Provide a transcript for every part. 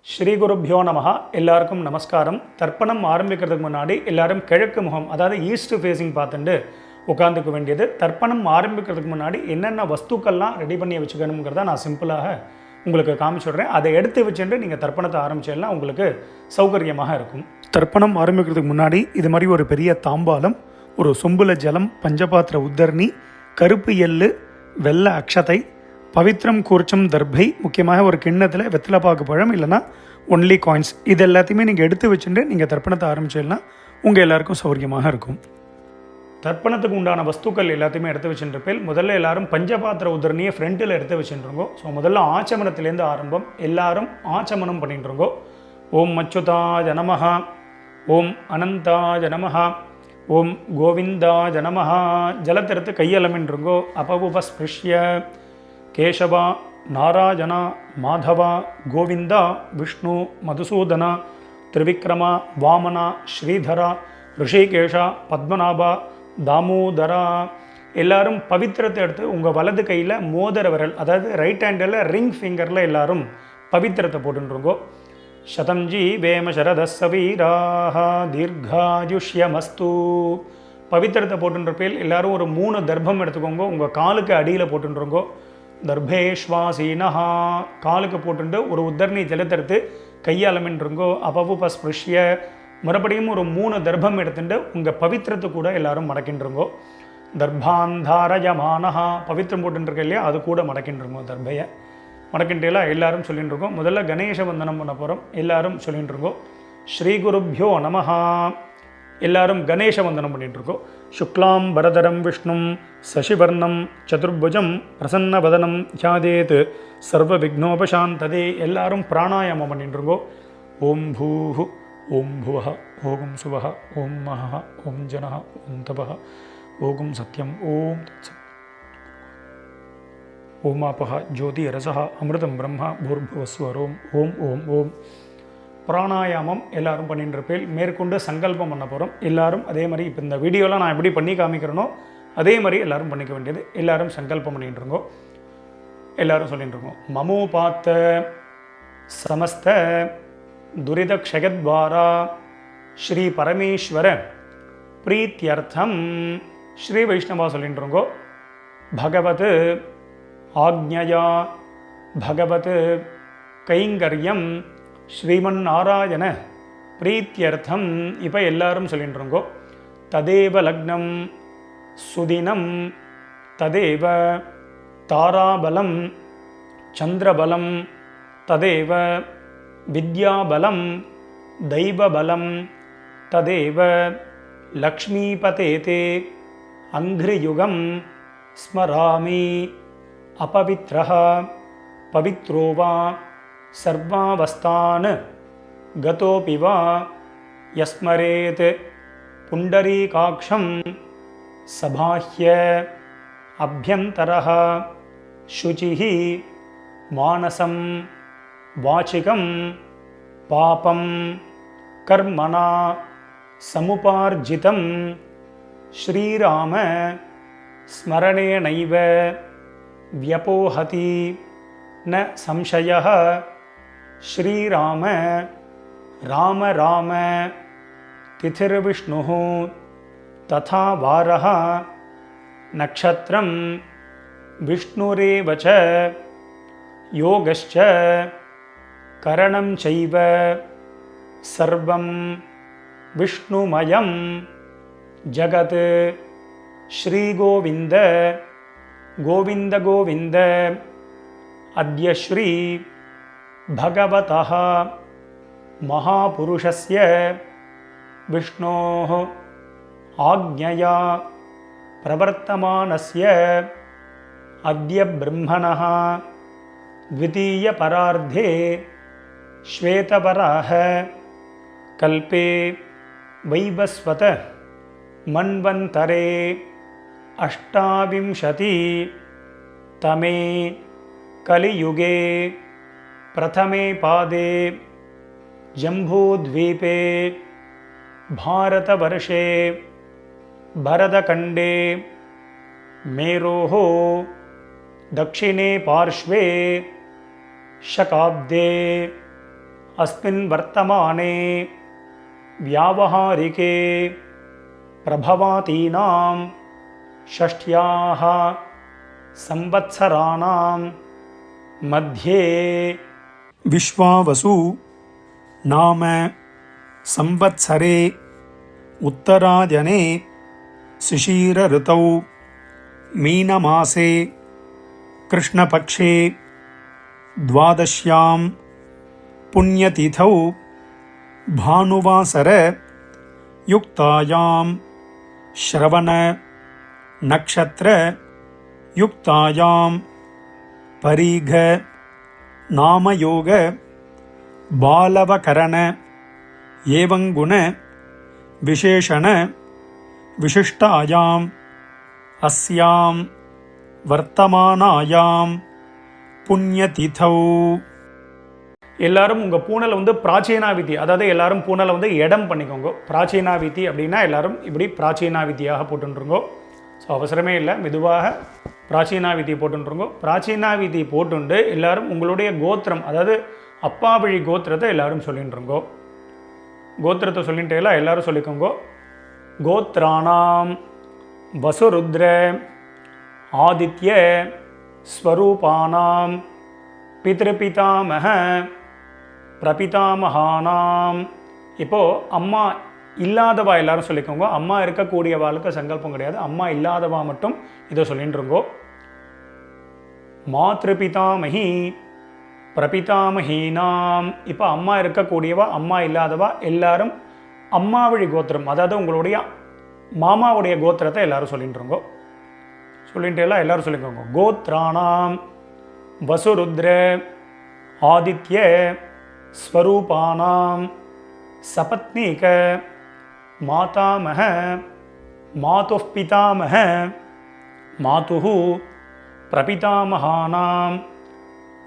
ஸ்ரீ குருப்யோ நமஹ. எல்லாருக்கும் நமஸ்காரம். தர்ப்பணம் ஆரம்பிக்கிறதுக்கு முன்னாடி எல்லாரும் கிழக்கு முகம், அதாவது ஈஸ்ட் ஃபேஸிங் பார்த்துட்டு உட்காந்துக்க வேண்டியது. தர்ப்பணம் ஆரம்பிக்கிறதுக்கு முன்னாடி என்னென்ன வஸ்துக்கள்லாம் ரெடி பண்ணி வச்சுக்கணுங்கிறத நான் சிம்பிளாக உங்களுக்கு காமிச்சுடுறேன். அதை எடுத்து வச்சுட்டு நீங்கள் தர்ப்பணத்தை ஆரம்பிச்சேன்னா உங்களுக்கு சௌகரியமாக இருக்கும். தர்ப்பணம் ஆரம்பிக்கிறதுக்கு முன்னாடி இது மாதிரி ஒரு பெரிய தாம்பாலம், ஒரு சொம்புல ஜலம், பஞ்சபாத்திர உத்தரணி, கருப்பு எள்ளு, வெள்ளை அக்ஷதை, பவித்ரம் கூர்ச்சம் தர்பை, முக்கியமாக ஒரு கிண்ணத்தில் வெத்தலைப்பாக்கு பழம் இல்லைனா ஒன்லி காயின்ஸ், இது எல்லாத்தையுமே நீங்கள் எடுத்து வச்சுட்டு நீங்கள் தர்ப்பணத்தை ஆரம்பிச்சிடலாம். உங்கள் எல்லாருக்கும் சௌகரியமாக இருக்கும். தர்ப்பணத்துக்கு உண்டான வஸ்துக்கள் எல்லாத்தையுமே எடுத்து வச்சுருப்பேன். முதல்ல எல்லாரும் பஞ்சபாத்திர உதரணியை ஃப்ரண்ட்டில் எடுத்து வச்சுருங்கோ. ஸோ முதல்ல ஆச்சமனத்திலேருந்து ஆரம்பம். எல்லாரும் ஆச்சமனம் பண்ணிட்டுருங்கோ. ஓம் அச்சுதாய நமஹ, ஓம் அனந்தாய நமஹ, ஓம் கோவிந்தாய நமஹ. ஜலத்திறத்து கையலமின்றுங்கோ. அபவுபஸ்பிருஷ்ய கேசவா நாராயணா மாதவா கோவிந்தா விஷ்ணு மதுசூதனா திரிவிக்ரமா வாமனா ஸ்ரீதரா ரிஷிகேஷா பத்மநாபா தாமோதரா. எல்லாரும் பவித்திரத்தை எடுத்து உங்கள் வலது கையில் மோதிர விரல், அதாவது ரைட் ஹேண்டில் ரிங் ஃபிங்கரில் எல்லாரும் பவித்திரத்தை போட்டுருங்கோ. சதம்ஜி வேம சரதசவீராக தீர்காயுஷ்யமஸ்து. பவித்திரத்தை போட்டுருப்பேல் எல்லாரும் ஒரு 3 தர்ப்பம் எடுத்துக்கோங்க. உங்கள் காலுக்கு அடியில் போட்டுருங்கோ. தர்பேஷ்வாசீனஹா, காலுக்கு போட்டுட்டு ஒரு உத்தரணி ஜலத்தெடுத்து கையாலமின்றுங்கோ. அபவுபஸ்பிருஷ்ய, மறுபடியும் ஒரு 3 தர்ப்பம் எடுத்துட்டு உங்கள் பவித்திரத்தை கூட எல்லாரும் மடக்கின்றுங்கோ. தர்பாந்தாரயமானஹா, பவித்திரம் போட்டுருக்க இல்லையா, அது கூட மடக்கின்றுங்கோ. தர்பையை மடக்கின்றலாம் எல்லாரும் சொல்லிட்டுருக்கோம். முதல்ல கணேச வந்தனம் பண்ண போகிறோம். எல்லாரும் சொல்லிட்டுருங்கோ. ஸ்ரீ குருப்யோ நமஹா. எல்லாரும் கணேச வந்தனம் பண்ணிட்டுருக்கோம். சுக்லாம் பரதரம் விஷ்ணும் சசிவர்ணம் சதுர்புஜம் பிரசன்னவதனம் தியாதேத் சர்வ விக்னோபசாந்ததே. எல்லாரும் பிராணாயாமம் பண்ணிட்டுருங்கோ. ஓம் பூஹு ஓம் புவஹ ஓம் சுவஹ ஓம் மஹ ஓம் ஜனஹ ஓம் தபஹ ஓம் சத்யம் ஓம் தத்சத் ஓமாபஹ ஜோதி ரசஹ அமிர்தம் பிரம்மா பூர்புவஸ்வரோம் ஓம் ஓம் ஓம். பிராணாயாமம் எல்லாரும் பண்ணிட்டு இருப்பேன். மேற்கொண்டு சங்கல்பம் பண்ண போகிறோம். எல்லாரும் அதே மாதிரி இப்போ இந்த வீடியோலாம் நான் எப்படி பண்ணி காமிக்கிறேனோ அதே மாதிரி எல்லாரும் பண்ணிக்க வேண்டியது. எல்லாரும் சங்கல்பம் பண்ணிட்டு இருக்கோம். எல்லாரும் சொல்லிட்டு இருக்கோம். மமோபாத்த சமஸ்த துரித க்ஷயத்வாரா ஸ்ரீ பரமேஸ்வர பிரீத்தியர்த்தம். ஸ்ரீ வைஷ்ணவா சொல்லிட்டு இருக்கோம். பகவத் ஆக்ஞயா பகவத் கைங்கரியம் ஸ்ரீமன் நாராயண பிரீத்தியர்த்தம். இப்போ எல்லாரும் சொல்லிட்டுருங்கோ. ததேவ லக்னம் சுதினம் ததேவ தாராபலம் சந்திரபலம் ததேவ வித்யாபலம் தெய்வபலம் ததேவ லக்ஷ்மீபதேதே அங்கிரியுகம் ஸ்மராமி அபவித்ரஹ பவித்ரோவா சர்வாவஸ்தான் கதோபி வா யஸ்மரேத் புண்டரீகாக்ஷம் சபாஹ்ய அப்யந்தரஹ சுசிஹி மானசம் வாசிகம் பாபம் கர்மணா சமுபார்ஜிதம் ஸ்ரீராம ஸ்மரணேனைவ வ்யபோஹதி ந சம்சயः. ஸ்ரீராம ராம ராம திதிர்விஷ்ணுः ததா வாரः நக்ஷத்ரம் விஷ்ணுரேவ ச யோகஸ்ச கரணம் சைவ சர்வம் விஷ்ணுமயம் ஜகத். ஸ்ரீகோவிந்த கோவிந்த கோவிந்த அத்ய ஸ்ரீ பகவதः மகாபுருஷஸ்ய விஷ்ணோः ஆக்ஞயா பிரவர்த்தமானஸ்ய அத்ய பிரம்மணः த்விதீய பரார்த்தே ஸ்வேதபராஹ கல்பே வைவஸ்வத மன்வந்தரே அஷ்டாவிம்சதி தமே கலியுகே பிரதமே பாதே ஜம்பூத்வீபே பாரதவர்ஷே பரதகண்டே மேரோஹோ दक्षिणे पार्श्वे शकाब्दे अस्मिन् वर्तमाने व्यावहारिके प्रभवातीनां षष्ट्याः संवत्सराणां मध्ये विश्वावसु नाम संवत्सरे उत्तरायणे शिशिर ऋतौ मीनमासे कृष्णपक्षे द्वादश्यां पुण्यतिथौ भानुवासर युक्तायां श्रवण नक्षत्र युक्तायां परीघ नामयोग बालवकरण एवंगुण विशेषण विशिष्टायां अस्यां वर्तमानायां புண்ணியதிதௌ. எல்லாரும் உங்கள் பூனலை வந்து பிராச்சீனாவிதி, அதாவது எல்லாரும் பூனலை வந்து இடம் பண்ணிக்கோங்க. பிராச்சீனாவிதி அப்படின்னா எல்லாரும் இப்படி பிராச்சீனாவிதியாக போட்டுருங்கோ. ஸோ அவசரமே இல்லை, மெதுவாக பிராச்சீனாவிதி போட்டுருங்கோ. பிராச்சீனாவிதி போட்டுண்டு எல்லாரும் உங்களுடைய கோத்திரம், அதாவது அப்பா வழி கோத்திரத்தை எல்லாரும் சொல்லிட்டுருங்கோ. கோத்திரத்தை சொல்லிட்டு எல்லாரும் சொல்லிக்கோங்க. கோத்ராணாம் வசுருத்ர ஆதித்ய ஸ்வரூபானாம் பித்ருபிதாமக பிரபிதாமகானாம். இப்போது அம்மா இல்லாதவா எல்லாரும் சொல்லிக்கோங்க. அம்மா இருக்கக்கூடியவாளுக்கு சங்கல்பம் கிடையாது, அம்மா இல்லாதவா மட்டும் இதை சொல்லிட்டுருங்கோ. மாத்ருபிதாமகி பிரபிதாமகீனாம். இப்போ அம்மா இருக்கக்கூடியவா அம்மா இல்லாதவா எல்லாரும் அம்மா வழி கோத்திரம், அதாவது உங்களுடைய மாமாவுடைய கோத்திரத்தை எல்லாரும் சொல்லிட்டுருங்கோ. சொல்லிட்டு எல்லாரும் சொல்லிக்கோங்க. கோத்ராணாம் வசுருத்ர ஆதித்ய ஸ்வரூபானாம் சபத்னீக மாதாமக மாதுः பிதாமக மாதுः பிரபிதாமகானாம்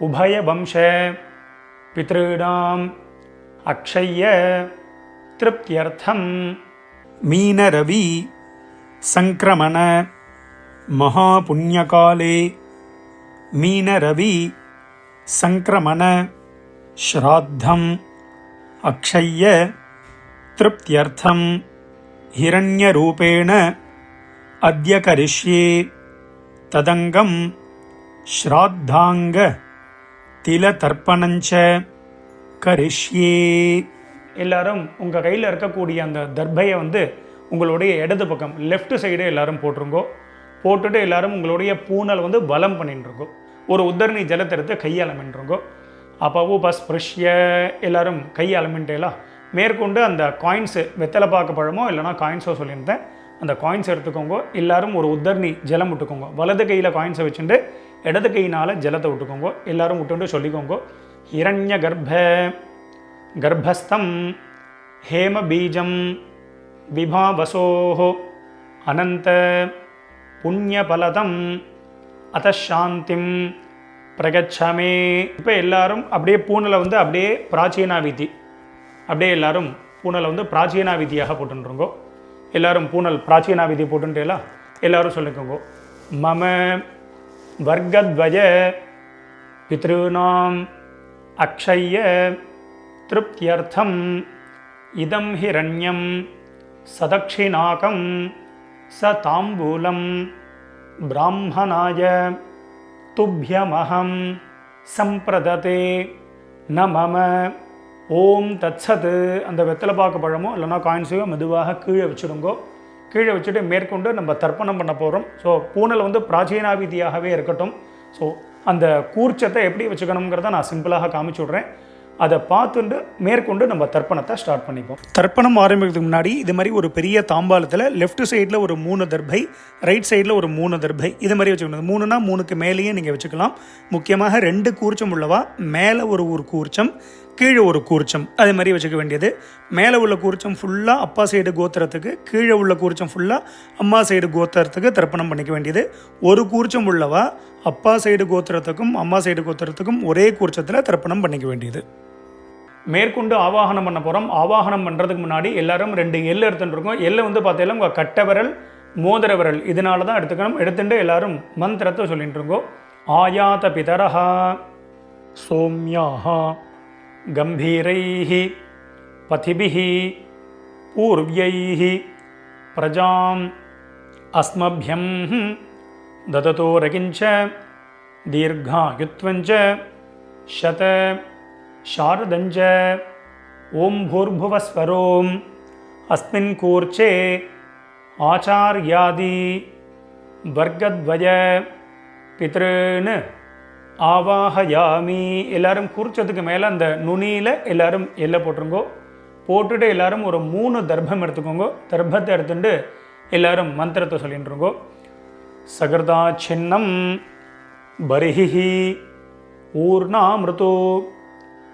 உபயவம்ச பித்ருணாம் அக்ஷய்ய திருப்தியர்த்தம் மீனரவி சங்கிரமண महापुण्यकाले मीनरवि संक्रमण श्राद्धम अक्षय्य तृप्त्यर्थम हिरण्यरूपेण अद्य करिष्ये तदंगम श्राद्धांग तिलतर्पणञ्च करिष्ये. எல்லாரும் உங்கள் கையில் இருக்கக்கூடிய அந்த தர்பையை வந்து உங்களுடைய இடது பக்கம் லெஃப்ட் சைடு எல்லாரும் போட்டுருங்கோ. போட்டுட்டு எல்லாரும் உங்களுடைய பூனல் வந்து பலம் பண்ணிட்டுருங்கோ. ஒரு உத்தரணி ஜலத்தை எடுத்து கையாளமின்றுங்கோ. அப்போ உபஸ்பிருஷ்ய எல்லாரும் கையாளமின்ட்டேலாம் மேற்கொண்டு அந்த காயின்ஸு வெத்தலை பாக்கு பழமோ இல்லைனா காயின்ஸோ சொல்லியிருந்தேன், அந்த காயின்ஸை எடுத்துக்கோங்க. எல்லாரும் ஒரு உத்தரணி ஜலம் விட்டுக்கோங்க. வலது கையில் காயின்ஸை வச்சுட்டு இடது கையினால் ஜலத்தை விட்டுக்கோங்க. எல்லாரும் விட்டுட்டு சொல்லிக்கோங்க. ஹிரண்ய கர்ப்பஸ்தம் ஹேம பீஜம் விபாவசோஹோ அனந்த புண்ணியபலதம் அதசாந்திம் பிரகச்சமே. இப்போ எல்லாரும் அப்படியே பூனலை வந்து அப்படியே பிராச்சீனாவிதி, அப்படியே எல்லாரும் பூனலை வந்து பிராச்சீனாவிதியாக போட்டுருங்கோ. எல்லாரும் பூனல் பிராச்சீனாவிதி போட்டுட்டேலாம் எல்லாரும் சொல்லிக்கோங்க. மம வர்க்கத்வய பித்ருணாம் அக்ஷய்ய திருப்தியர்த்தம் இதம் ஹிரண்யம் சதக்ஷிணாகம் ச தாம்பூலம் பிராமணாய துப்யமஹம் சம்பிரததே ந மம ஓம் தத்சத். அந்த வெத்தலை பாக்கு பழமோ இல்லைனா காயின்ஸையோ மெதுவாக கீழே வச்சுடுங்கோ. கீழே வச்சுட்டு மேற்கொண்டு நம்ம தர்ப்பணம் பண்ண போகிறோம். ஸோ பூனல் வந்து பிராச்சீனாவிதியாகவே இருக்கட்டும். ஸோ அந்த கூர்ச்சத்தை எப்படி வச்சுக்கணுங்கிறத நான் சிம்பிளாக காமிச்சு விட்றேன். அதை பார்த்துட்டு மேற்கொண்டு நம்ம தர்ப்பணத்தை ஸ்டார்ட் பண்ணிப்போம். தர்ப்பணம் ஆரம்பிக்கிறதுக்கு முன்னாடி இது மாதிரி ஒரு பெரிய தாம்பாலத்தில் லெஃப்ட் சைடில் ஒரு 3 தர்பை, ரைட் சைடில் ஒரு 3 தர்பை, இது மாதிரி வச்சுக்கணும். 3னா 3க்கு மேலேயே நீங்கள் வச்சுக்கலாம். முக்கியமாக 2 கூர்ச்சம் உள்ளவா மேலே ஒரு கூர்ச்சம், கீழே ஒரு கூர்ச்சம், அது மாதிரி வச்சுக்க வேண்டியது. மேலே உள்ள கூர்ச்சம் ஃபுல்லாக அப்பா சைடு கோத்திரத்துக்கு, கீழே உள்ள கூர்ச்சம் ஃபுல்லாக அம்மா சைடு கோத்திரத்துக்கு தர்ப்பணம் பண்ணிக்க வேண்டியது. ஒரு கூர்ச்சம் உள்ளவா அப்பா சைடு கோத்திரத்துக்கும் அம்மா சைடு கோத்திரத்துக்கும் ஒரே கூர்ச்சத்தில் தர்ப்பணம் பண்ணிக்க வேண்டியது. மேற்கொண்டு ஆவாகனம் பண்ண போகிறோம். ஆவாகனம் பண்ணுறதுக்கு முன்னாடி எல்லாரும் 2 எள்ளு எடுத்துட்டுருக்கோம். எள்ளை வந்து பார்த்தீங்கன்னா உங்கள் கட்டை விரல், மோதிர விரல் இதனால தான் எடுத்துக்கணும். எடுத்துட்டு எல்லாரும் மந்திரத்தை சொல்லிட்டு இருக்கோம். ஆயாத பிதரஹா சோம்யாஹா गंभीरैः पथिभिः पूर्व्यैः प्रजाम् अस्मभ्यं ददतो रकिञ्च दीर्घायुत्वञ्च शत शारदञ्च ओं भूर्भुवस्वरोम् अस्मिन् कूर्चे आचार्यादि वर्गद्वय पितॄन् ஆவாஹயாமி. எல்லாரும் குறிச்சதுக்கு மேலே அந்த நுனியில் எல்லாரும் எல்லை போட்டுருங்கோ. போட்டுட்டு எல்லாரும் ஒரு 3 தர்ப்பம் எடுத்துக்கோங்க. தர்ப்பத்தை எடுத்துட்டு எல்லாரும் மந்திரத்தை சொல்லிட்டுருங்கோ. சகர்தா சின்னம் பரிஹி ஊர்ணாமிருதோ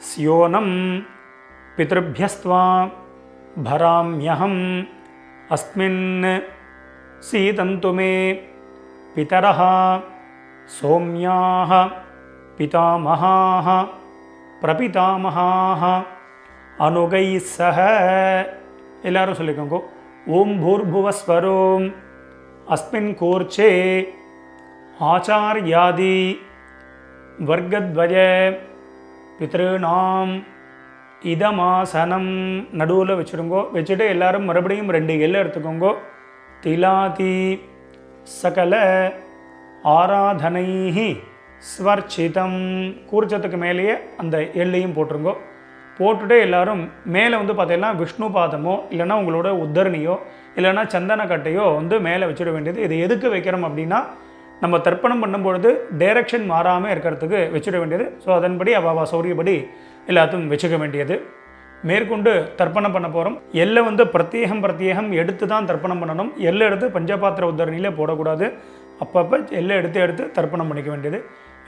ஸ்யோனம் பித்ருபியஸ்த்வா பராம்யஹம் அஸ்மின் சீதந்து மே பிதரஹ சோம்யாஹ பிதாமஹாஹ பிரபிதாமஹாஹ அனுகை சஹ. எல்லாரும் சொல்லிக்கோங்க. ஓம் பூர்புவஸ்வரோம் அஸ்மின் கூர்ச்சே ஆச்சார்யாதி வர்க்கத்வய பித்ருநாம் இதமாசனம். நடுவில் வச்சுருங்கோ. வச்சுட்டு எல்லாரும் மறுபடியும் 2 எல்லை எடுத்துக்கோங்க. திலாதி சகல ஆராதனைஹி ஸ்வர்ச்சிதம். கூர்ச்சத்துக்கு மேலேயே அந்த எல்லையும் போட்டுருங்கோ. போட்டுட்டு எல்லாரும் மேலே பார்த்தீங்கன்னா விஷ்ணு பாதமோ இல்லைன்னா உங்களோட உத்தரணியோ இல்லைன்னா சந்தன கட்டையோ மேலே வச்சிட வேண்டியது. இது எதுக்கு வைக்கிறோம் அப்படின்னா நம்ம தர்ப்பணம் பண்ணும்பொழுது டைரக்ஷன் மாறாமல் இருக்கிறதுக்கு வச்சிட வேண்டியது. ஸோ அதன்படி அவ சௌரியப்படி எல்லாத்தையும் வச்சுக்க வேண்டியது. மேற்கொண்டு தர்ப்பணம் பண்ண போகிறோம். எல்லை பிரத்யேகம் எடுத்து தான் தர்ப்பணம் பண்ணணும். எல்லை எடுத்து பஞ்சபாத்திர உத்தரணியில் போடக்கூடாது. அப்பப்போ எல்லை எடுத்து தர்ப்பணம் பண்ணிக்க வேண்டியது.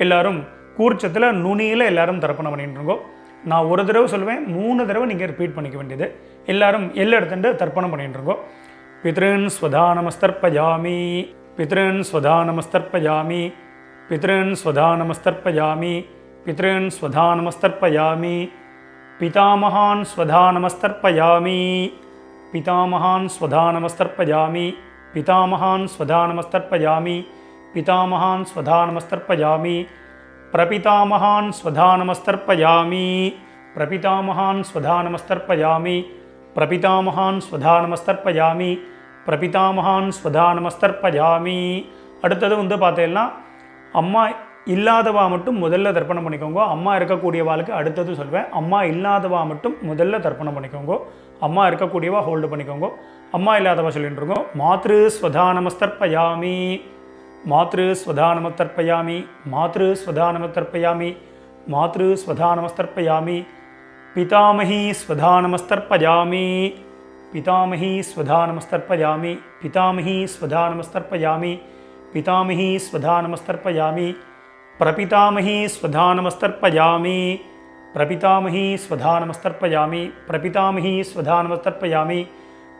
எல்லாரும் கூர்ச்சத்தில் நுனியில் எல்லாரும் தர்ப்பணம் பண்ணிட்டு இருக்கோம். நான் ஒரு தடவை சொல்லுவேன், 3 தடவை நீங்கள் ரிப்பீட் பண்ணிக்க வேண்டியது. எல்லாரும் எல்லை எடுத்துட்டு தர்ப்பணம் பண்ணிட்டு இருக்கோம். பித்ருன் ஸ்வதானமஸ்தர்ப்பயாமி பித்ருன் ஸ்வதானமஸ்தர்ப்பயாமி பித்ருன் ஸ்வதானமஸ்தர்ப்பயாமி பித்ருன் ஸ்வதானமஸ்தர்ப்பயாமி பிதாமகான் ஸ்வதானமஸ்தர்ப்பயாமி பிதாமகான் ஸ்வதானமஸ்தர்ப்பயாமி பிதாமகான் ஸ்வதானமஸ்தர்ப்பயாமி பிதாமகான் ஸ்வதானமஸ்தர்ப்பயாமி பிரபிதாமகான் ஸ்வதானமஸ்தர்ப்பயாமி பிரபிதாமகான் ஸ்வதானமஸ்தர்ப்பயாமி பிரபிதாமகான் ஸ்வதானமஸ்தர்ப்பயாமி பிரபிதாமகான் ஸ்வதானமஸ்தர்ப்பயாமி. அடுத்தது பார்த்தீங்கன்னா அம்மா இல்லாதவா மட்டும் முதல்ல தர்ப்பணம் பண்ணிக்கோங்க. அம்மா இருக்கக்கூடியவாளுக்கு அடுத்தது சொல்வேன். அம்மா இல்லாதவா மட்டும் முதல்ல தர்ப்பணம் பண்ணிக்கோங்க. அம்மா இருக்கக்கூடியவா ஹோல்டு பண்ணிக்கோங்க. அம்மா இல்லாதவா சொல்லிட்டு இருக்கோம். மாத்ரு ஸ்வதானமஸ்தர்ப்பயாமி மாத்ரு ஸ்வதானமஸ்தர்ப்பயாமி மாத்ரு ஸ்வதானமஸ்தர்ப்பயாமி மாத்ரு ஸ்வதானமஸ்தர்ப்பயாமி பிதாமஹி ஸ்வதானமஸ்தர்ப்பயாமி பிதாமஹி ஸ்வதானமஸ்தர்ப்பயாமி பிதாமஹி ஸ்வதானமஸ்தர்ப்பயாமி பிதாமஹி ஸ்வதானமஸ்தர்ப்பயாமி பிரபிதாமஹி ஸ்வதானமஸ்தர்ப்பயாமி பிரபிதாமஹி ஸ்வதானமஸ்தர்ப்பயாமி பிரபிதாமஹி ஸ்வதானமஸ்தர்ப்பயாமி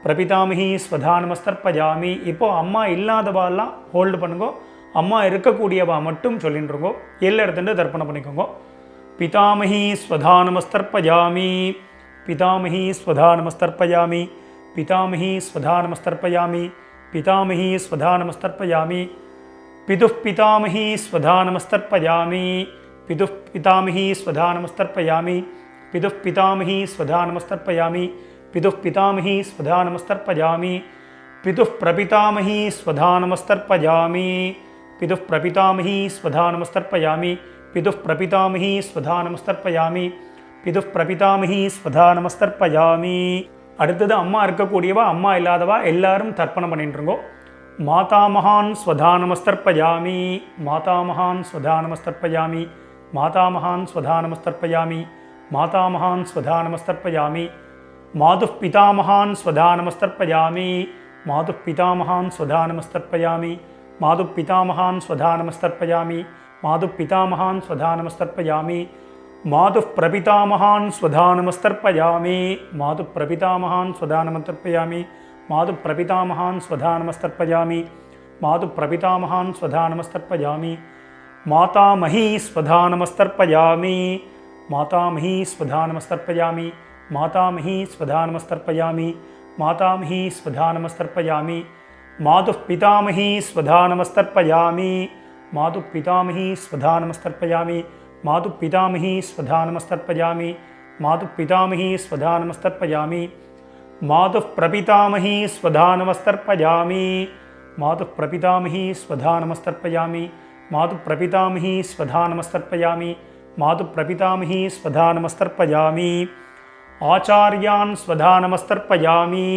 பிரபிதாமஹி ஸ்வதானமஸ்தர்ப்பயாமி. இப்போ அம்மா இல்லாதவாலாம் ஹோல்டு பண்ணுங்க. அம்மா இருக்கக்கூடியவா மட்டும் சொல்லிட்டுருங்கோ. எல்லை எடுத்துட்டு தர்ப்பணம் பண்ணிக்கோங்க. பிதாமஹி ஸ்வதானமஸ்தர்ப்பயாமி பிதாமஹி ஸ்வதானமஸ்தர்ப்பயாமி பிதாமஹி ஸ்வதானமஸ்தர்ப்பயாமி பிதாமஹி ஸ்வதானமஸ்தர்ப்பயாமி பிதுः பிதாமஹி ஸ்வதானமஸ்தர்ப்பயாமி பிதுः பிதாமஹி ஸ்வதானமஸ்தர்ப்பயாமி பிதுः பிதாமஹி ஸ்வதானமஸ்தர்ப்பயாமி பிதுः பிதாமஹி ஸ்வதானமஸ்தர்ப்பயாமி பிதுः பிரபிதாமஹி ஸ்வதானமஸ்தர்ப்பயாமி பிதுः பிரபிதாமஹி ஸ்வதானமஸ்தர்ப்பயாமி பிதுः பிரபிதாமஹி ஸ்வதானமஸ்தர்ப்பயாமி பிதுः பிரபிதாமஹி ஸ்வதானமஸ்தர்ப்பயாமி. அடுத்தது அம்மா இருக்கக்கூடியவா அம்மா இல்லாதவா எல்லாரும் தர்ப்பணம் பண்ணிட்டு இருக்கோம். மாதாமகான் ஸ்வதானமஸ்தர்ப்பயாமி மாதாமகான் ஸ்வதானமஸ்தர்ப்பயாமி மாதாமகான் ஸ்வதானமஸ்தர்ப்பயாமி மாதாமகான் ஸ்வதானமஸ்தர்ப்பயாமி மாதுः பிதாமகான் ஸ்வதானமஸ்தர்ப்பயாமி மாதுः பிதாமகான் ஸ்வதானமஸ்தர்ப்பயாமி மாதுः பிதாமகான் ஸ்வதானமஸ்தர்ப்பயாமி மாதுः பிதாமகான் ஸ்வதானமஸ்தர்ப்பயாமி மாதுः பிரபிதாமகான் ஸ்வதானமஸ்தர்ப்பயாமி மாதுः பிரபிதாமகான் ஸ்வதானமஸ்தர்ப்பயாமி மாதுः பிரபிதாமகான் ஸ்வதானமஸ்தர்ப்பயாமி மாதுः பிரபிதாமகான் ஸ்வதானமஸ்தர்ப்பயாமி மாதாமஹி ஸ்வதானமஸ்தர்ப்பயாமி மாதாமஹி ஸ்வதானமஸ்தர்ப்பயாமி மாதாமஹி ஸ்வதானமஸ்தர்ப்பயாமி மாதாமஹி ஸ்வதானமஸ்தர்ப்பயாமி மாதுः பிதாமஹி ஸ்வதானமஸ்தர்ப்பயாமி மாதுः பிதாமஹி ஸ்வதானமஸ்தர்ப்பயாமி மாதுः பிதாமஹி ஸ்வதானமஸ்தர்ப்பயாமி मातुः पितामही स्वधा नमस्तर्पयामि मातुः प्रपितामही स्वधा नमस्तर्पयामि मातुः प्रपितामही स्वधा नमस्तर्पयामि मातुः प्रपितामही स्वधा नमस्तर्पयामि मातुः प्रपितामही स्वधा नमस्तर्पयामि आचार्यान् स्वधा नमस्तर्पयामि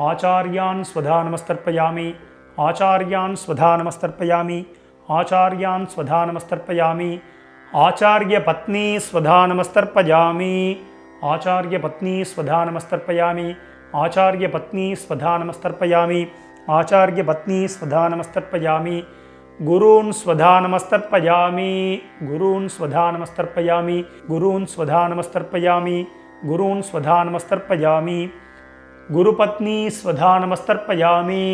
आचार्यान् स्वधा नमस्तर्पयामि आचार्यान् स्वधा नमस्तर्पयामि आचार्यान् स्वधा नमस्तर्पयामि आचार्यपत्नी स्वधा नमस्तर्पयामि आचार्यपत्नी स्वधा नमस्तर्पयामि आचार्यपत्नी स्वधा नमस्तर्पयामि आचार्यपत्नी स्वधा नमस्तर्पयामि गुरून् स्वधा नमस्तर्पयामि गुरून् स्वधा नमस्तर्पयामि गुरून् स्वधा नमस्तर्पयामि गुरून् स्वधा नमस्तर्पयामि गुरुपत्नी स्वधा नमस्तर्पयामि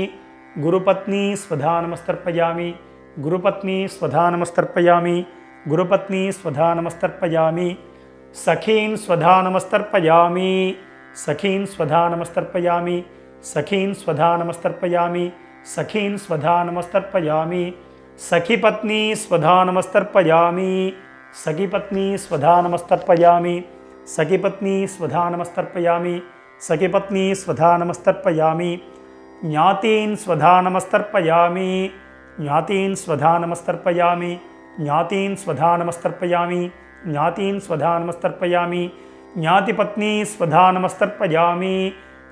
गुरुपत्नी स्वधा नमस्तर्पयामि गुरुपत्नी स्वधा नमस्तर्पयामि गुरुपत्नी स्वधा नमस्तर्पयामि सखीन् स्वधा नमस्तर्पयामि सखीन् स्वधा नमस्तर्पयामि सखीन् स्वधा नमस्तर्पयामि सखीन् स्वधा नमस्तर्पयामि सखीपत्नी स्वधा नमस्तर्पयामि सखीपत्नी स्वधा नमस्तर्पयामि सखीपत्नी स्वधा नमस्तर्पयामि सखीपत्नी स्वधा नमस्तर्पयामि ज्ञातीन् स्वधा नमस्तर्पयामि ज्ञातीन् स्वधा नमस्तर्पयामि ज्ञातीन् स्वधा नमस्तर्पयामि ज्ञातीन् स्वधा नमस्तर्पयामि ज्ञातिपत्नी स्वधा नमस्तर्पयामि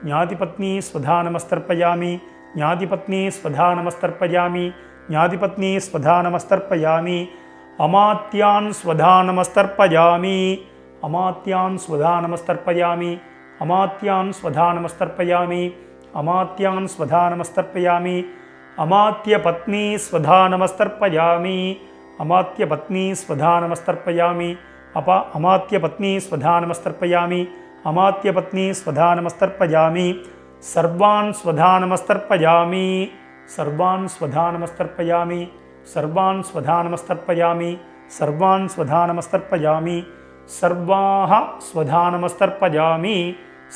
ज्ञातिपत्नी स्वधा नमस्तर्पयामि ज्ञातिपत्नी स्वधा नमस्तर्पयामि ज्ञातिपत्नी स्वधा नमस्तर्पयामि अमात्यान् स्वधा नमस्तर्पयामि अमात्यान् स्वधा नमस्तर्पयामि अमात्यान् स्वधा नमस्तर्पयामि अमात्यान् स्वधा नमस्तर्पयामि अमात्यपत्नी स्वधा नमस्तर्पयामि अमात्यपत्नी स्वधा नमस्तर्पयामि अमात्यपत्नी स्वधा नमस्तर्पयामि अमात्यपत्नी स्वधा नमस्तर्पयामि सर्वान् स्वधा नमस्तर्पयामि सर्वान् स्वधा नमस्तर्पयामि सर्वान् स्वधा नमस्तर्पयामि सर्वान् स्वधा नमस्तर्पयामि सर्वाः स्वधा नमस्तर्पयामि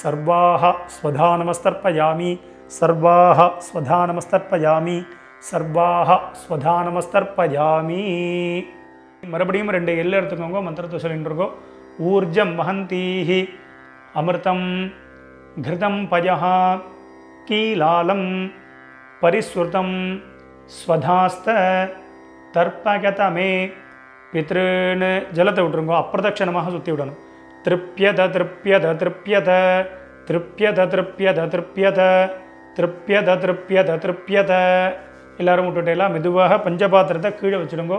सर्वाः स्वधा नमस्तर्पयामि सर्वाः स्वधा नमस्तर्पयामि सर्वाः स्वधा नमस्तर्पयामि மறுபடியும் ரெண்டு எல்லை எடுத்துக்கோங்க மந்திரத்தை சொல்லிட்டு இருக்கோம் ஊர்ஜம் வஹந்தீஹி அமிர்தம் घृतं पयः कीलालं परिस्रुतं स्वधास्त तर्पगतमे पितॄन् जलத்தை விட்டுருங்க அப்பிரதட்சணமாக சுற்றி விடணும் திருப்யத திருப்யத திருப்யத திருப்யத திருப்யத திருப்யத திருப்யத திருப்யத திருப்யத எல்லாரும் விட்டுட்டேலாம் மெதுவாக பஞ்சபாத்திரத்தை கீழே வச்சுடுங்க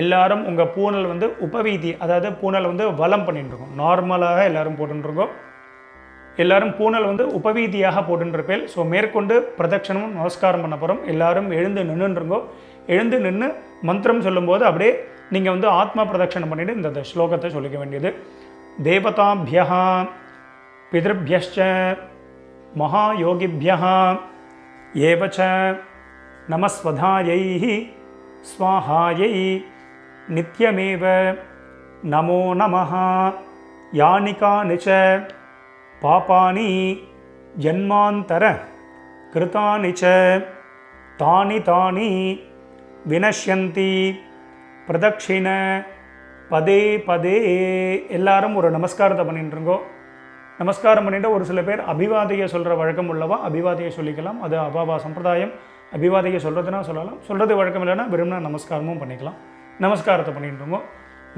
எல்லாரும் உங்கள் பூனல் வந்து உபவீதி அதாவது பூனல் வந்து வலம் பண்ணிட்டுருக்கோம் நார்மலாக எல்லாரும் போட்டுருக்கோம் எல்லாரும் பூனல் வந்து உபவீதியாக போட்டுருப்பேன் ஸோ மேற்கொண்டு பிரதட்சணமும் நமஸ்காரம் பண்ண போகிறோம் எல்லாரும் எழுந்து நின்றுருங்கோ எழுந்து நின்று மந்திரம் சொல்லும்போது அப்படியே நீங்கள் வந்து ஆத்மா பிரதட்சணம் பண்ணிவிட்டு இந்த ஸ்லோகத்தை சொல்லிக்க வேண்டியது தேவதாபியா பிதృभ्यश्च महायोगिभ्यः एव च नमस्वधायै स्वाहायै नित्यमेव नमो नमः यानि कानि च पापानि जन्मान्तर कृतानि च तानि तानि विनश्यन्ति प्रदक्षिण पदे पदे எல்லாரும் ஒரு நமஸ்காரத்தை பண்ணிட்டுருங்கோ நமஸ்காரம் பண்ணிட்டு ஒரு சில பேர் அபிவாதையை சொல்கிற வழக்கம் உள்ளவா அபிவாதையை சொல்லிக்கலாம் அது அபாவா சம்பிரதாயம் அபிவாதையை சொல்கிறதுனா சொல்லலாம் சொல்கிறது வழக்கம் இல்லைன்னா விரும்பினா நமஸ்காரமும் பண்ணிக்கலாம் நமஸ்காரத்தை பண்ணிட்டுருங்கோ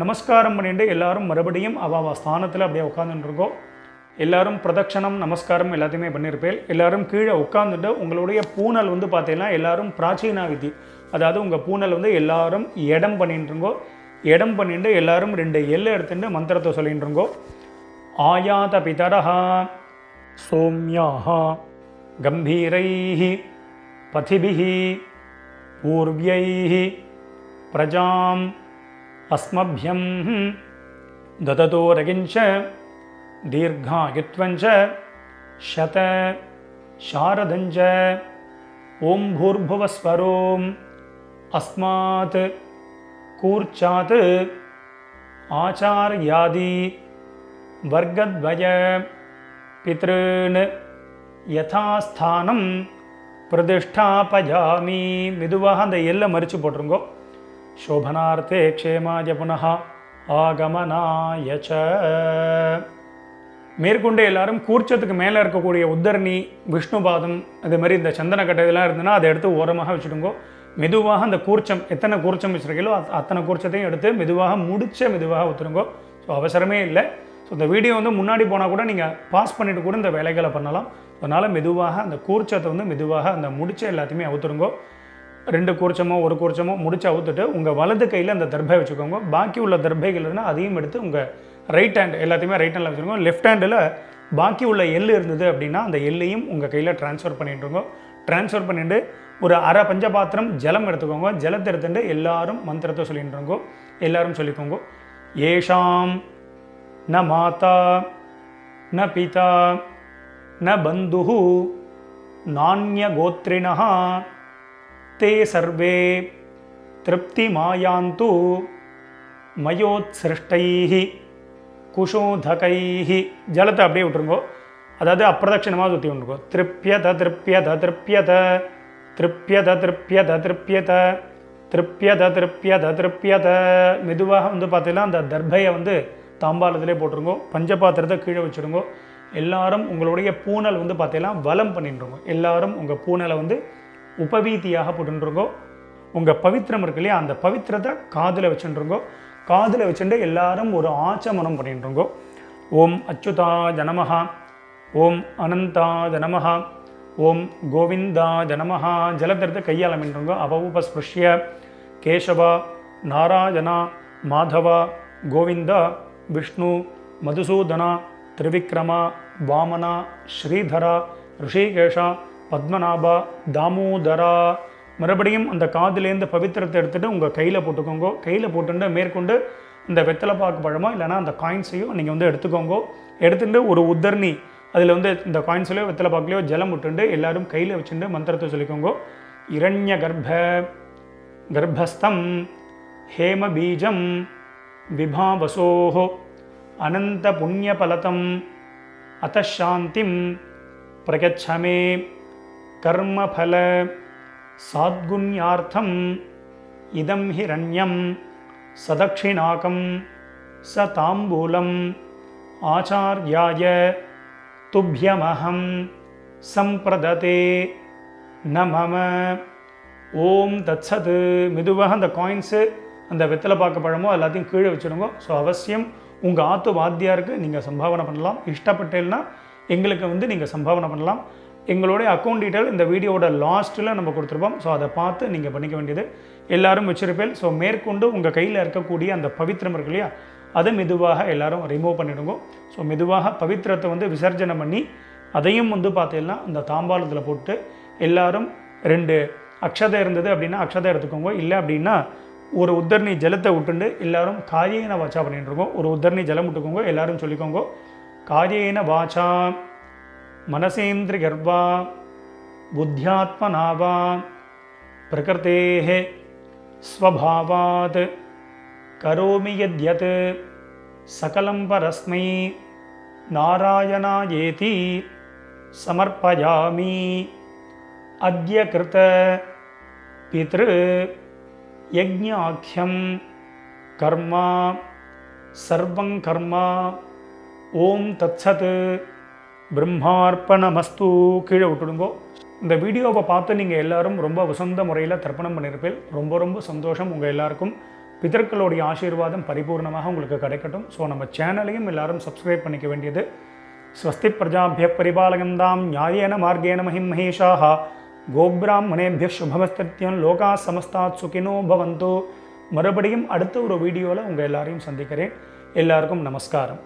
நமஸ்காரம் பண்ணிட்டு எல்லாரும் மறுபடியும் அபாவா ஸ்தானத்தில் அப்படியே உட்காந்துட்டுருங்கோ எல்லாரும் பிரதட்சணம் நமஸ்காரம் எல்லாத்தையுமே பண்ணியிருப்பேன் எல்லாரும் கீழே உட்காந்துட்டு உங்களுடைய பூனல் வந்து பார்த்தீங்கன்னா எல்லாரும் பிராச்சீனா விதி அதாவது உங்கள் பூனல் வந்து எல்லாரும் இடம் பண்ணிட்டுருங்கோ இடம் பண்ணிட்டு எல்லாரும் ரெண்டு எல்லை எடுத்துட்டு மந்திரத்தை சொல்லிட்டுருங்கோ ஆயாத பிதரஹ சோம்யாஹ கம்பீரைஹ பதிபிஹ பூர்வ்யைஹ பிரஜாம் அஸ்மப்யம் தததோ ரகிஞ்ச दीर्घायुत्वञ्च शत शारदञ्च ओं भूर्भुवस्वरोम् अस्मात् कूर्चात् आचार्यादि वर्गद्वय पितॄन् यथास्थानं प्रतिष्ठापयामि மெதுவாக அந்த எல்லை மறித்து போட்டுருங்கோ शोभनार्थे क्षेमाय पुनः आगमनाय च மேற்கொண்டு எல்லாரும் கூர்ச்சத்துக்கு மேலே இருக்கக்கூடிய உத்தரணி, விஷ்ணுபாதம், அது மாதிரி இந்த சந்தனக்கட்டை இதெல்லாம் இருந்ததுன்னா அதை எடுத்து ஓரமாக வச்சுடுங்கோ. மெதுவாக அந்த கூர்ச்சம், எத்தனை கூர்ச்சம் வச்சுருக்கீங்களோ அத்தனை கூர்ச்சத்தையும் எடுத்து மெதுவாக மெதுவாக ஊற்றுருங்கோ. ஸோ அவசரமே இல்லை. ஸோ இந்த வீடியோ வந்து முன்னாடி போனால் கூட நீங்கள் பாஸ் பண்ணிவிட்டு கூட இந்த வேலைகளை பண்ணலாம். அதனால் மெதுவாக அந்த கூர்ச்சத்தை வந்து மெதுவாக அந்த முடிச்ச எல்லாத்தையுமே அவுத்துருங்கோ. 2 கூர்ச்சமோ 1 கூர்ச்சமோ முடிச்சு அவுத்துட்டு உங்கள் வலது கையில் அந்த தர்பை வச்சுக்கோங்க. பாக்கி உள்ள தர்பைகள் இருந்தால் அதையும் எடுத்து உங்கள் ரைட் ஹேண்ட் எல்லாத்தையுமே ரைட் ஹேண்டில் வச்சுருக்கோம். லெஃப்ட் ஹேண்டில் பாக்கி உள்ள எள்ளு இருந்தது அப்படின்னா அந்த எல்லையும் உங்கள் கையில் ட்ரான்ஸ்ஃபர் பண்ணிட்டுருங்க. ட்ரான்ஸ்ஃபர் பண்ணிவிட்டு ஒரு அரை பஞ்சபாத்திரம் ஜலம் எடுத்துக்கோங்க. ஜலத்தை எடுத்துட்டு எல்லாரும் மந்திரத்தை சொல்லிட்டுருங்கோ. எல்லாரும் சொல்லிக்கோங்க. ஏஷாம் ந மாதா ந பிதா ந பந்துஹு நான்ய கோத்ரிணஹ தே சர்வே திருப்தி மாயாந்து மயோத்சிருஷ்டைஹி குஷோதகைஹி. ஜலத்தை அப்படியே விட்டுருங்கோ. அதாவது அப்பிரதட்சிணமாக சுற்றி விட்டுருங்கோ. திருப்யத திருப்யத திருப்யத திருப்யத திருப்யத திருப்யத திருப்யத திருப்யத திருப்யத. மெதுவாக வந்து பார்த்தீங்கன்னா அந்த தர்பையை வந்து தாம்பாளத்திலே போட்டுருங்கோ. பஞ்சபாத்திரத்தை கீழே வச்சுருங்கோ. எல்லாரும் உங்களுடைய பூனல் வந்து பார்த்தீங்கன்னா வலம் பண்ணிட்டுருங்கோ. எல்லாரும் உங்கள் பூனலை வந்து உபவீதியாக போட்டுருங்கோ. உங்கள் பவித்திரம் இருக்கு இல்லையா, அந்த பவித்திரத்தை காதில் வச்சுருங்கோ. காதில் வச்சுட்டு எல்லாரும் ஒரு ஆச்சமனம் பண்ணிட்டுருங்கோ. ஓம் அச்சுதா ஜனமஹா, ஓம் அனந்தா ஜனமஹா, ஓம் கோவிந்தா ஜனமஹா. ஜலத்திரத்தை கையால் அமைன்றுங்கோ. அபவுபஸ்பிருஷ்ய கேசவா நாராயணா மாதவா கோவிந்தா விஷ்ணு மதுசூதனா திரிவிக்ரமா வாமனா ஸ்ரீதரா ரிஷிகேஷா பத்மநாபா தாமோதரா. மறுபடியும் அந்த காதிலேருந்து பவித்திரத்தை எடுத்துகிட்டு உங்கள் கையில் போட்டுக்கோங்க. கையில் போட்டுட்டு மேற்கொண்டு இந்த வெத்தலைப்பாக்கு பழமோ இல்லைனா அந்த காயின்ஸையும் நீங்கள் வந்து எடுத்துக்கோங்க. எடுத்துகிட்டு ஒரு உத்தர்ணி அதில் வந்து இந்த காயின்ஸ்லையோ வெத்தலைப்பாக்குலையோ ஜலம் விட்டுண்டு எல்லாரும் கையில் வச்சுட்டு மந்திரத்தை சொல்லிக்கோங்க. இரண்ய கர்ப்பஸ்தம் ஹேம பீஜம் விபாவசோஹோ அனந்த புண்ணியபலதம் அத்தசாந்திம் பிரகச்சமே கர்மபல சாத்குண்யார்த்தம் இதம் ஹிரண்யம் சதக்ஷிணாகம் ச தாம்பூலம் ஆச்சார்யாய துப்யமஹம் சம்பிரததே நமம. ஓம் தத்சத். மெதுவாக அந்த காயின்ஸு அந்த வெத்தலை பாக்கு பழமோ எல்லாத்தையும் கீழே வச்சுடுங்க. ஸோ அவசியம் உங்கள் ஆத்து வாத்தியாருக்கு நீங்கள் சம்பாவனை பண்ணலாம். இஷ்டப்பட்டேன்னா எங்களுக்கு வந்து நீங்கள் சம்பாவனை பண்ணலாம். எங்களுடைய அக்கௌண்ட் டீட்டெயில் இந்த வீடியோட லாஸ்ட்டில் நம்ம கொடுத்துருப்போம். ஸோ அதை பார்த்து நீங்கள் பண்ணிக்க வேண்டியது. எல்லோரும் வச்சிருப்பேன். ஸோ மேற்கொண்டு உங்கள் கையில் இருக்கக்கூடிய அந்த பவித்திரம் இருக்கு இல்லையா, அதை மெதுவாக எல்லோரும் ரிமூவ் பண்ணிவிடுங்க. ஸோ மெதுவாக பவித்திரத்தை வந்து விசர்ஜனை பண்ணி அதையும் வந்து பார்த்தீங்கன்னா அந்த தாம்பாளத்தில் போட்டு எல்லாரும் 2 அக்ஷதை இருந்தது அப்படின்னா அக்ஷதை எடுத்துக்கோங்க. இல்லை அப்படின்னா ஒரு உத்தரணி ஜலத்தை விட்டுண்டு எல்லாரும் காரியேன வாச்சா பண்ணிட்டுருக்கோம். ஒரு உத்தரணி ஜலம் விட்டுக்கோங்க. எல்லாரும் சொல்லிக்கோங்க. காரியேன வாச்சா மனசேந்திரி கர்வா புத்தியாத்மனாவா பிரகிருதேஹே ஸ்வபாவாத் கரோமி யத்யத் சகலம் பரஸ்மை நாராயணாயேதி சமர்ப்பயாமி. அத்ய கிருத பித்ரு யஜ்ஞாக்யம் கர்மா சர்வங் கர்மா. ஓம் தத்சத். பிரம்மார்ப்பணமஸ்து. கீழே விட்டுடுங்கோ. இந்த வீடியோவை பார்த்து நீங்கள் எல்லாரும் ரொம்ப வசந்த முறையில் தர்ப்பணம் பண்ணியிருப்பேன். ரொம்ப ரொம்ப சந்தோஷம். உங்கள் எல்லாருக்கும் பிதர்களுடைய ஆசீர்வாதம் பரிபூர்ணமாக உங்களுக்கு கிடைக்கட்டும். ஸோ நம்ம சேனலையும் எல்லாரும் சப்ஸ்கிரைப் பண்ணிக்க வேண்டியது. ஸ்வஸ்தி பிரஜாபிய பரிபாலகந்தாம் நியாயேன மார்கேன மஹிம் மகேஷாஹ கோப்ராஹ்மணேபிய சுபமஸ்தித்யம் லோகா சமஸ்தாத் சுகினோ பவந்து. மறுபடியும் அடுத்த ஒரு வீடியோவில் உங்கள் எல்லாரையும் சந்திக்கிறேன். எல்லாருக்கும் நமஸ்காரம்.